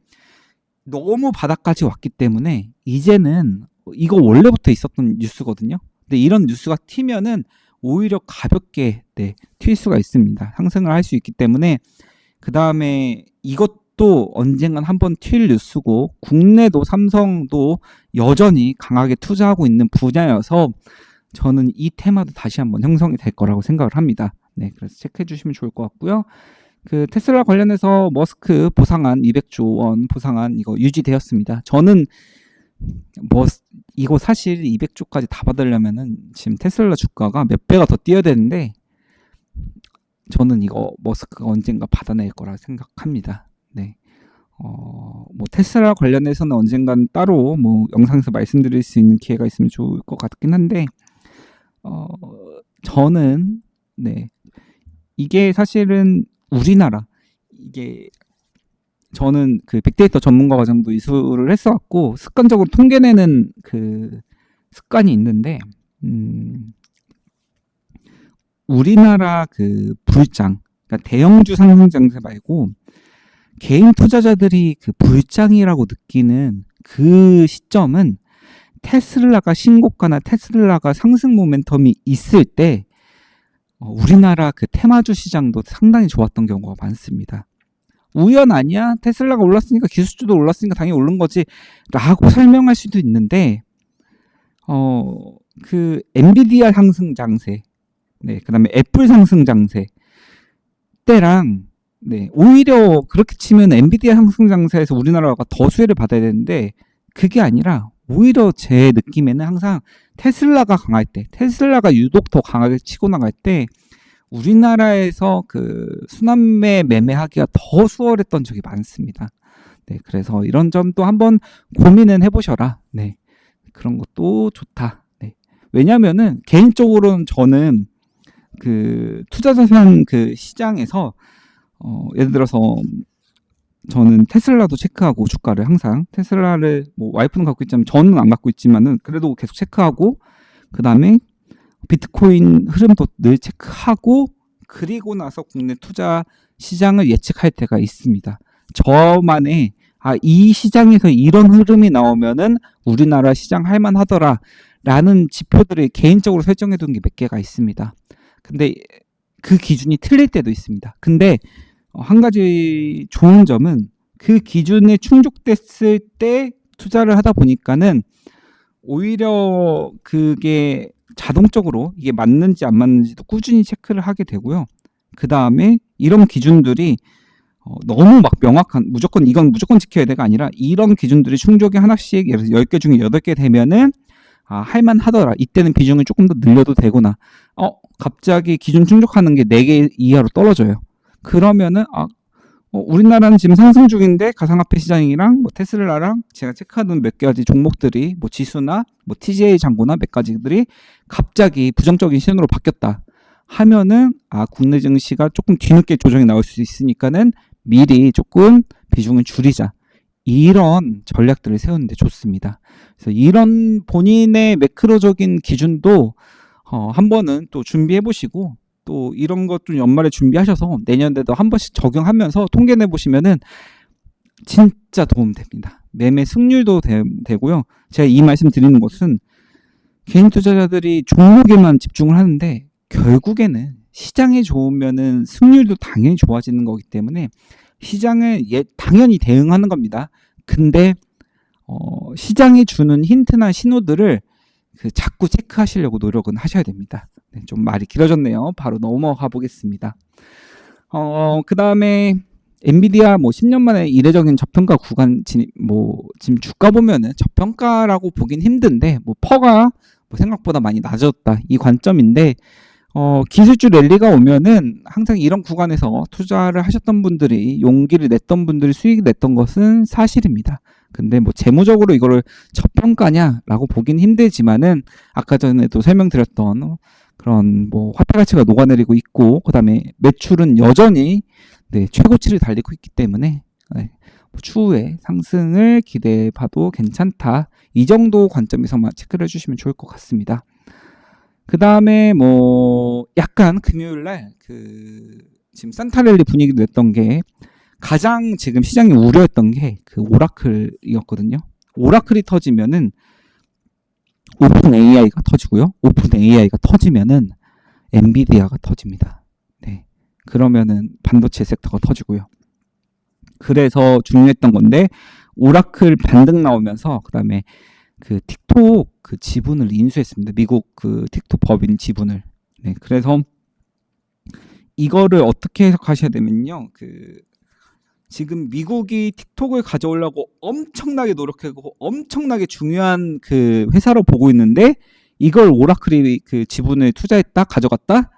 너무 바닥까지 왔기 때문에 이제는 이거 원래부터 있었던 뉴스거든요. 근데 이런 뉴스가 튀면은 오히려 가볍게 네, 튈 수가 있습니다. 상승을 할 수 있기 때문에. 그 다음에 이것도 언젠간 한번 튈 뉴스고, 국내도 삼성도 여전히 강하게 투자하고 있는 분야여서 저는 이 테마도 다시 한번 형성이 될 거라고 생각을 합니다. 네, 그래서 체크해 주시면 좋을 것 같고요. 그 테슬라 관련해서 머스크 보상안 200조 원 보상안 이거 유지되었습니다. 저는 뭐 이거 사실 200조까지 다 받으려면은 지금 테슬라 주가가 몇 배가 더 뛰어야 되는데, 저는 이거 머스크가 언젠가 받아낼 거라 생각합니다. 네. 뭐 테슬라 관련해서는 언젠간 따로 뭐 영상에서 말씀드릴 수 있는 기회가 있으면 좋을 것 같긴 한데, 저는 네, 이게 사실은 우리나라, 이게 저는 그 빅데이터 전문가 과정도 이수를 했어갖고 습관적으로 통계내는 그 습관이 있는데, 우리나라 그 불장, 그러니까 대형주 상승장세 말고 개인 투자자들이 그 불장이라고 느끼는 그 시점은 테슬라가 신고가나 테슬라가 상승 모멘텀이 있을 때 우리나라 그 테마주 시장도 상당히 좋았던 경우가 많습니다. 우연 아니야? 테슬라가 올랐으니까 기술주도 올랐으니까 당연히 오른 거지 라고 설명할 수도 있는데, 그 엔비디아 상승 장세, 네, 그 다음에 애플 상승 장세 때랑, 네, 오히려 그렇게 치면 엔비디아 상승 장세에서 우리나라가 더 수혜를 받아야 되는데, 그게 아니라 오히려 제 느낌에는 항상 테슬라가 강할 때, 테슬라가 유독 더 강하게 치고 나갈 때 우리나라에서 그 순환매 매매하기가 더 수월했던 적이 많습니다. 네, 그래서 이런 점도 한번 고민은 해보셔라. 네, 그런 것도 좋다. 네, 왜냐면은 개인적으로는 저는 그 투자자산 그 시장에서 예를 들어서 저는 테슬라도 체크하고 주가를 항상 테슬라를 뭐 와이프는 갖고 있지만 저는 안 갖고 있지만은 그래도 계속 체크하고, 그 다음에 비트코인 흐름도 늘 체크하고, 그리고 나서 국내 투자 시장을 예측할 때가 있습니다. 저만의 이 시장에서 이런 흐름이 나오면은 우리나라 시장 할만하더라 라는 지표들을 개인적으로 설정해 둔 게 몇 개가 있습니다. 근데 그 기준이 틀릴 때도 있습니다. 근데 한 가지 좋은 점은 그 기준에 충족됐을 때 투자를 하다 보니까는 오히려 그게 자동적으로 이게 맞는지 안 맞는지도 꾸준히 체크를 하게 되고요. 그 다음에 이런 기준들이 너무 막 명확한, 무조건 이건 무조건 지켜야 돼가 아니라 이런 기준들이 충족이 하나씩, 예를 들어서 10개 중에 8개 되면은 할만하더라. 이때는 비중을 조금 더 늘려도 되구나. 갑자기 기준 충족하는 게 4개 이하로 떨어져요. 그러면은 우리나라는 지금 상승 중인데 가상화폐 시장이랑 뭐 테슬라랑 제가 체크하던 몇 가지 종목들이 뭐 지수나 뭐 TJ 잔고나 몇 가지들이 갑자기 부정적인 신호로 바뀌었다 하면은 국내 증시가 조금 뒤늦게 조정이 나올 수 있으니까는 미리 조금 비중을 줄이자, 이런 전략들을 세우는데 좋습니다. 그래서 이런 본인의 매크로적인 기준도 한 번은 또 준비해 보시고, 또 이런 것 좀 연말에 준비하셔서 내년에도 한 번씩 적용하면서 통계 내보시면은 진짜 도움됩니다. 매매 승률도 되고요. 제가 이 말씀 드리는 것은 개인 투자자들이 종목에만 집중을 하는데 결국에는 시장이 좋으면은 승률도 당연히 좋아지는 거기 때문에 시장에 당연히 대응하는 겁니다. 근데 시장이 주는 힌트나 신호들을 자꾸 체크하시려고 노력은 하셔야 됩니다. 네, 좀 말이 길어졌네요. 바로 넘어가 보겠습니다. 그 다음에 엔비디아 뭐 10년 만에 이례적인 저평가 구간 지금 주가 보면은 저평가라고 보긴 힘든데 뭐 퍼가 뭐 생각보다 많이 낮아졌다, 이 관점인데, 기술주 랠리가 오면은 항상 이런 구간에서 투자를 하셨던 분들이, 용기를 냈던 분들이 수익이 냈던 것은 사실입니다. 근데 뭐 재무적으로 이거를 저평가냐라고 보긴 힘들지만은 아까 전에도 설명드렸던 그런 뭐 화폐 가치가 녹아내리고 있고, 그다음에 매출은 여전히 최고치를 달리고 있기 때문에 뭐 추후에 상승을 기대해 봐도 괜찮다, 이 정도 관점에서만 체크를 해주시면 좋을 것 같습니다. 그 다음에 뭐 약간 금요일날 지금 산타랠리 분위기도 냈던 게, 가장 지금 시장이 우려했던 게 그 오라클이었거든요. 오라클이 터지면은 오픈 AI가 터지고요. 오픈 AI가 터지면은 엔비디아가 터집니다. 네, 그러면은 반도체 섹터가 터지고요. 그래서 중요했던 건데, 오라클 반등 나오면서 그 다음에 그 틱톡 그 지분을 인수했습니다. 미국 그 틱톡 법인 지분을. 네, 그래서 이거를 어떻게 해석하셔야 되면요, 지금 미국이 틱톡을 가져오려고 엄청나게 노력하고 엄청나게 중요한 그 회사로 보고 있는데, 이걸 오라클이 그 지분을 투자했다, 가져갔다?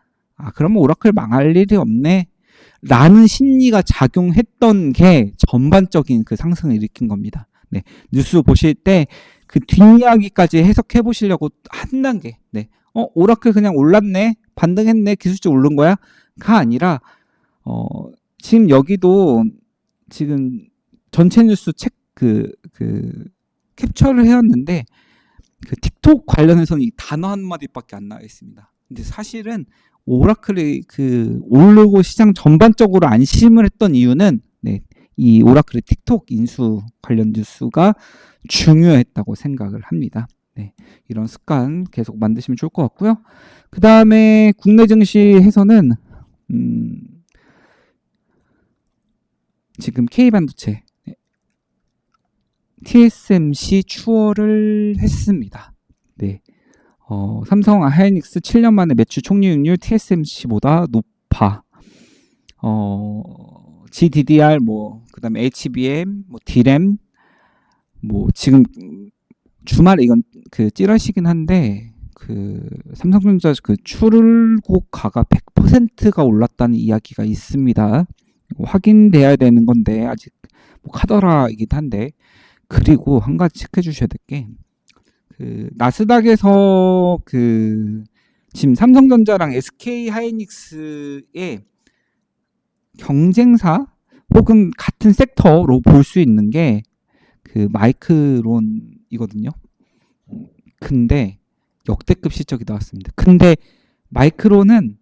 그러면 오라클 망할 일이 없네 라는 심리가 작용했던 게 전반적인 그 상승을 일으킨 겁니다. 네. 뉴스 보실 때 그 뒷이야기까지 해석해 보시려고 한 단계. 네. 오라클 그냥 올랐네. 반등했네. 기술적으로 오른 거야. 가 아니라 지금 여기도 지금 전체 뉴스 캡처를 해왔는데 그 틱톡 관련해서는 이 단어 한마디밖에 안 나와 있습니다. 근데 사실은 오라클이 오르고 시장 전반적으로 안심을 했던 이유는 이 오라클의 틱톡 인수 관련 뉴스가 중요했다고 생각을 합니다. 이런 습관 계속 만드시면 좋을 것 같고요. 그 다음에 국내 증시에서는 지금 K반도체 TSMC 추월을 했습니다. 삼성 하이닉스 7년 만에 매출 총이익률 TSMC보다 높아. GDDR 그다음에 HBM, DRAM 지금 주말에 이건 찌라시긴 한데 삼성전자 출고가가 100%가 올랐다는 이야기가 있습니다. 확인돼야 되는 건데 아직 카더라이긴 한데, 그리고 한 가지 체크해 주셔야 될 게 나스닥에서 지금 삼성전자랑 SK 하이닉스의 경쟁사 혹은 같은 섹터로 볼 수 있는 게 마이크론이거든요. 근데 역대급 실적이 나왔습니다. 근데 마이크론은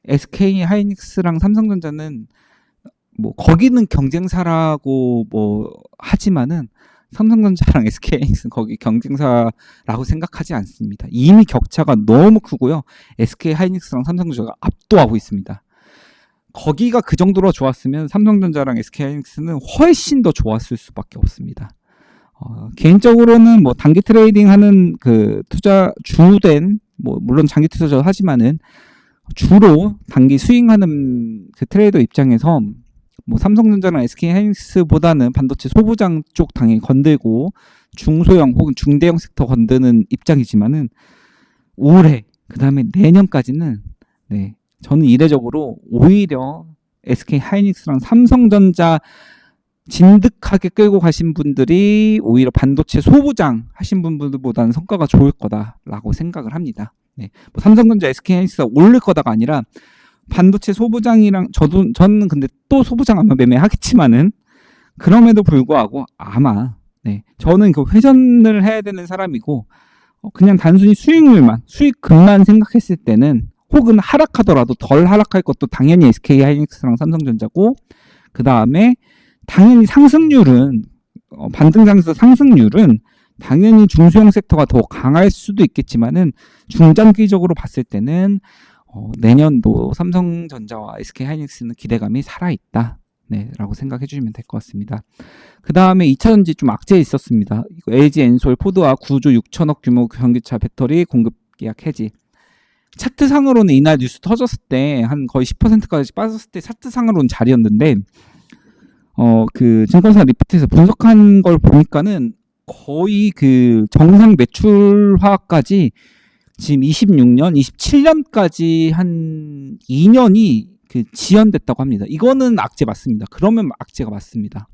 SK 하이닉스랑 삼성전자는 거기는 경쟁사라고 하지만은 삼성전자랑 SK 하이닉스는 거기 경쟁사라고 생각하지 않습니다. 이미 격차가 너무 크고요. SK 하이닉스랑 삼성전자가 압도하고 있습니다. 거기가 그 정도로 좋았으면 삼성전자랑 SK 하이닉스는 훨씬 더 좋았을 수밖에 없습니다. 개인적으로는 단기 트레이딩 하는 주된 물론 장기 투자자도 하지만은 주로 단기 스윙하는 트레이더 입장에서 삼성전자랑 SK 하이닉스보다는 반도체 소부장 쪽 당연히 건들고 중소형 혹은 중대형 섹터 건드는 입장이지만은 올해 그다음에 내년까지는 저는 이례적으로 오히려 SK 하이닉스랑 삼성전자 진득하게 끌고 가신 분들이 오히려 반도체 소부장 하신 분들보다는 성과가 좋을 거다라고 생각을 합니다. 삼성전자, SK 하이닉스가 오를 거다가 아니라 반도체 소부장이랑 저는 근데 또 소부장 아마 매매하겠지만은 그럼에도 불구하고 아마 저는 회전을 해야 되는 사람이고 그냥 단순히 수익금만 생각했을 때는 혹은 하락하더라도 덜 하락할 것도 당연히 SK 하이닉스랑 삼성전자고, 그 다음에 당연히 상승률은 반등장에서 상승률은 당연히 중소형 섹터가 더 강할 수도 있겠지만은 중장기적으로 봤을 때는 내년도 삼성전자와 SK 하이닉스는 기대감이 살아있다. 라고 생각해 주시면 될 것 같습니다. 그 다음에 2차전지 좀 악재에 있었습니다. LG 엔솔 포드와 9조 6천억 규모 전기차 배터리 공급 계약 해지. 차트상으로는 이날 뉴스 터졌을 때 한 거의 10%까지 빠졌을 때 차트상으로는 자리였는데 증권사 리포트에서 분석한 걸 보니까는 거의 정상 매출화까지 지금 26년, 27년까지 한 2년이 지연됐다고 합니다. 이거는 악재 맞습니다. 그러면 악재가 맞습니다.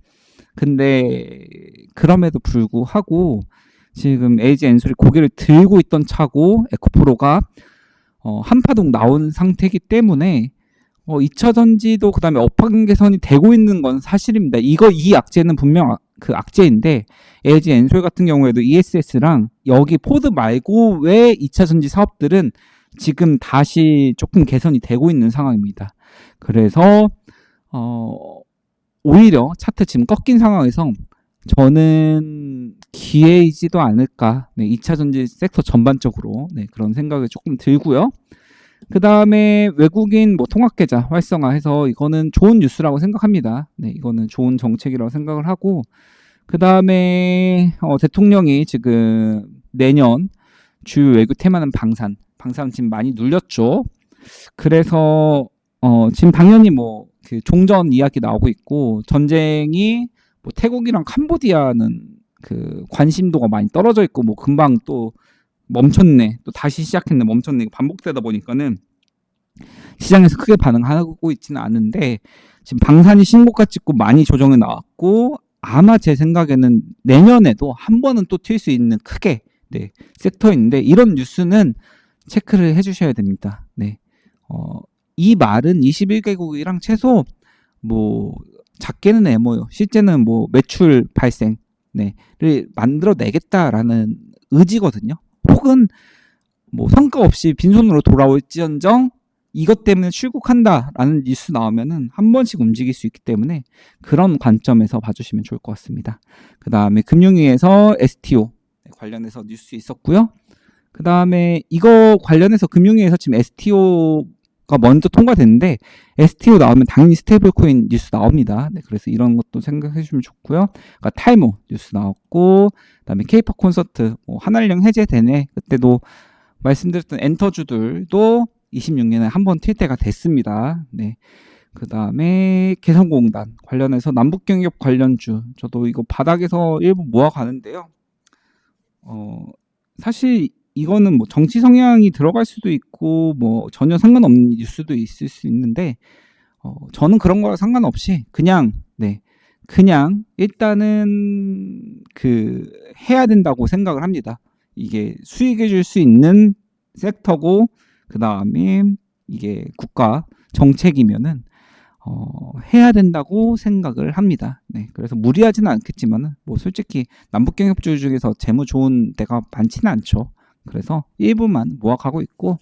근데 그럼에도 불구하고 지금 LG 엔솔이 고개를 들고 있던 차고 에코프로가 한파동 나온 상태이기 때문에 2차 전지도 그다음에 업황 개선이 되고 있는 건 사실입니다. 이 악재는 분명 악재인데 LG 엔솔 같은 경우에도 ESS랑 여기 포드 말고 왜 2차 전지 사업들은 지금 다시 조금 개선이 되고 있는 상황입니다. 그래서 오히려 차트 지금 꺾인 상황에서 저는 기회이지도 않을까. 2차 전지 섹터 전반적으로 그런 생각이 조금 들고요. 그 다음에 외국인 통합계좌 활성화해서 이거는 좋은 뉴스라고 생각합니다. 이거는 좋은 정책이라고 생각을 하고, 그 다음에 대통령이 지금 내년 주요 외교 테마는 방산 지금 많이 눌렸죠. 그래서 지금 당연히 종전 이야기 나오고 있고, 전쟁이 태국이랑 캄보디아는 관심도가 많이 떨어져 있고 금방 또 멈췄네, 또 다시 시작했네, 멈췄네, 반복되다 보니까는 시장에서 크게 반응하고 있지는 않은데 지금 방산이 신고가 찍고 많이 조정이 나왔고 아마 제 생각에는 내년에도 한 번은 또 튈 수 있는 크게 네, 섹터인데 이런 뉴스는 체크를 해주셔야 됩니다. 네, 이 말은 21개국이랑 최소 뭐 작게는 MOU, 실제는 뭐 매출 발생 를 만들어내겠다라는 의지거든요. 혹은 뭐 성과 없이 빈손으로 돌아올지언정 이것 때문에 출국한다라는 뉴스 나오면은 한 번씩 움직일 수 있기 때문에 그런 관점에서 봐주시면 좋을 것 같습니다. 그 다음에 금융위에서 STO 관련해서 뉴스 있었고요. 그 다음에 이거 관련해서 금융위에서 지금 STO가 먼저 통과됐는데 STO 나오면 당연히 스테이블 코인 뉴스 나옵니다. 네, 그래서 이런 것도 생각해 주시면 좋고요. 그러니까 탈모 뉴스 나왔고 그다음에 K-팝 콘서트 한알령 해제되네. 그때도 말씀드렸던 엔터주들도 26년에 한 번 튈 때가 됐습니다. 네. 그 다음에 개성공단 관련해서 남북경협 관련주 저도 이거 바닥에서 일부 모아가는데요. 사실 이거는 뭐 정치 성향이 들어갈 수도 있고 뭐 전혀 상관없는 뉴스도 있을 수 있는데 저는 그런 거랑 상관없이 그냥 그냥 일단은 그 해야 된다고 생각을 합니다. 이게 수익을 줄 수 있는 섹터고 그 다음에 이게 국가 정책이면은 해야 된다고 생각을 합니다. 네, 그래서 무리하지는 않겠지만은 뭐 솔직히 남북경협주 중에서 재무 좋은 데가 많지는 않죠. 그래서 일부만 모아가고 있고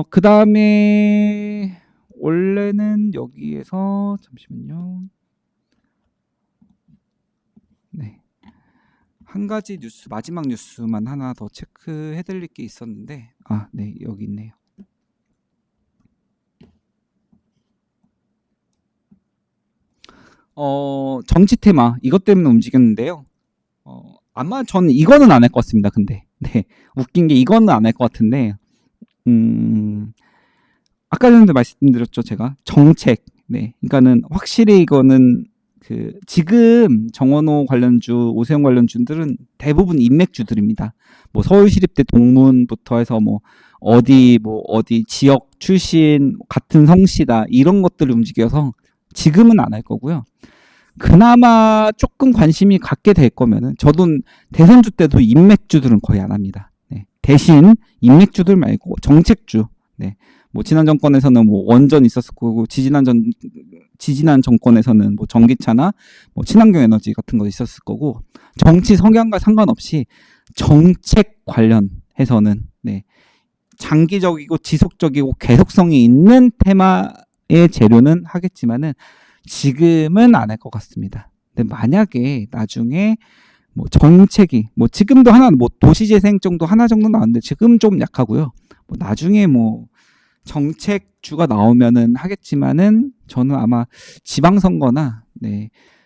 그 다음에 원래는 여기에서 잠시만요. 네. 한 가지 뉴스, 마지막 뉴스만 하나 더 체크해 드릴 게 있었는데 네, 여기 있네요. 정치 테마 이것 때문에 움직였는데요. 아마 저는 이거는 안 할 것 같습니다. 근데 네, 웃긴 게 이거는 안 할 것 같은데 아까 전에도 말씀드렸죠. 제가 정책 그러니까는 확실히 이거는 그 지금 정원호 관련주, 오세훈 관련주들은 대부분 인맥주들입니다. 뭐 서울시립대 동문부터 해서 뭐 어디 지역 출신 같은 성씨다 이런 것들을 움직여서 지금은 안 할 거고요. 그나마 조금 관심이 갖게 될 거면은 저도 대선주 때도 인맥주들은 거의 안 합니다. 네. 대신 인맥주들 말고 정책주. 뭐 지난 정권에서는 뭐 원전 있었을 거고 지지난 정권에서는 뭐 전기차나 뭐 친환경 에너지 같은 거 있었을 거고 정치 성향과 상관없이 정책 관련해서는 장기적이고 지속적이고 계속성이 있는 테마의 재료는 하겠지만은 지금은 안 할 것 같습니다. 근데 만약에 나중에 뭐 정책이 뭐 지금도 하나 뭐 도시재생 정도 하나 정도 나왔는데 지금 좀 약하고요. 뭐 나중에 뭐 정책주가 나오면은 하겠지만은 저는 아마 지방선거나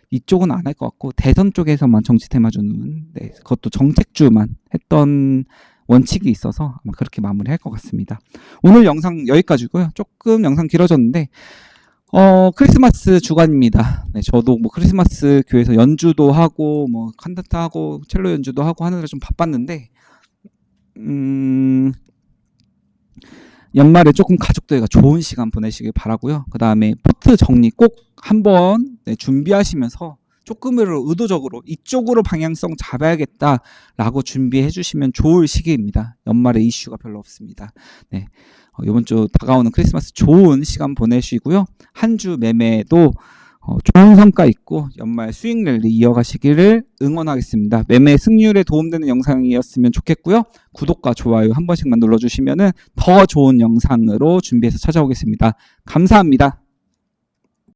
이쪽은 안 할 것 같고 대선 쪽에서만 정치 테마주는 그것도 정책주만 했던 원칙이 있어서 아마 그렇게 마무리할 것 같습니다. 오늘 영상 여기까지고요. 조금 영상 길어졌는데 크리스마스 주간입니다. 저도 뭐 크리스마스 교회에서 연주도 하고 뭐 칸타타 하고 첼로 연주도 하고 하느라 좀 바빴는데 연말에 조금 가족들과 좋은 시간 보내시길 바라고요. 그 다음에 포트 정리 꼭 한번 준비하시면서 조금으로 의도적으로 이쪽으로 방향성 잡아야겠다라고 준비해 주시면 좋을 시기입니다. 연말에 이슈가 별로 없습니다. 이번 주 다가오는 크리스마스 좋은 시간 보내시고요. 한 주 매매도 좋은 성과 있고 연말 수익 랠리 이어가시기를 응원하겠습니다. 매매 승률에 도움되는 영상이었으면 좋겠고요. 구독과 좋아요 한 번씩만 눌러주시면 더 좋은 영상으로 준비해서 찾아오겠습니다. 감사합니다.